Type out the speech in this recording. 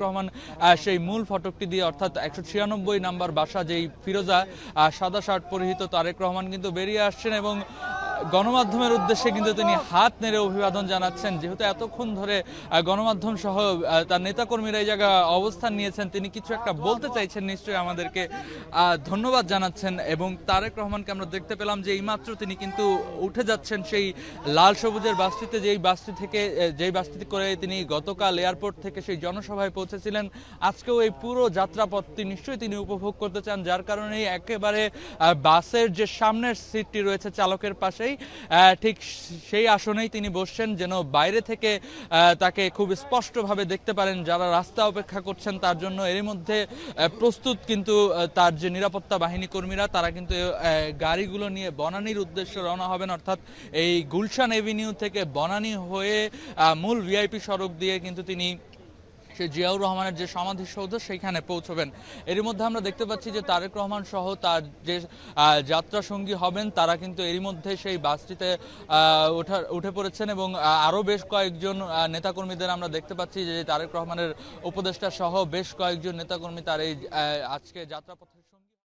রহমান সেই মূল ফটকটি দিয়ে অর্থাৎ 196 নাম্বার বাসা যেই ফিরোজা সাদা শার্ট পরিহিত তারেক রহমান কিন্তু বেরিয়ে আসছেন এবং গণমাধ্যমের উদ্দেশ্যে কিন্তু তিনি হাত নেড়ে অভিবাদন জানাচ্ছেন। যেহেতু এতক্ষণ ধরে গণমাধ্যম সহ তার নেতাকর্মীরা এই জায়গায় অবস্থান নিয়েছেন, তিনি কিছু একটা বলতে চাইছেন, নিশ্চয়ই আমাদেরকে ধন্যবাদ জানাচ্ছেন। এবং তারেক রহমানকে আমরা দেখতে পেলাম যে এইমাত্র তিনি কিন্তু উঠে যাচ্ছেন সেই লাল সবুজের বাসটিতে, যেই বাসটিতে করে তিনি গতকাল এয়ারপোর্ট থেকে সেই জনসভায় পৌঁছেছিলেন। আজকেও এই পুরো যাত্রাপথটি নিশ্চয়ই তিনি উপভোগ করতে চান, যার কারণেই একেবারে বাসের যে সামনের সিটটি রয়েছে চালকের পাশেই ঠিক সেই আসনেই তিনি বসছেন, যেন বাইরে থেকে তাকে খুব স্পষ্টভাবে দেখতে পারেন যারা রাস্তা অপেক্ষা করছেন তার জন্য। এরই মধ্যে প্রস্তুত কিন্তু তার যে নিরাপত্তা বাহিনী কর্মীরা, তারা কিন্তু গাড়িগুলো নিয়ে বনানীর উদ্দেশ্যে রওনা হবেন, অর্থাৎ এই গুলশান এভিনিউ থেকে বনানী হয়ে মূল ভিআইপি সড়ক দিয়ে কিন্তু তিনি জিয়াউর রহমানের যে সমাধিসৌধ সেইখানে পৌঁছবেন। এরই মধ্যে আমরা দেখতে পাচ্ছি যে তারেক রহমান সহ তার যে যাত্রা সঙ্গী হবেন তারা কিন্তু এরই মধ্যে সেই বাসটিতে উঠে পড়েছেন এবং আরও বেশ কয়েকজন নেতাকর্মীদের আমরা দেখতে পাচ্ছি যে তারেক রহমানের উপদেষ্টা সহ বেশ কয়েকজন নেতাকর্মী তার এই আজকে যাত্রাপথের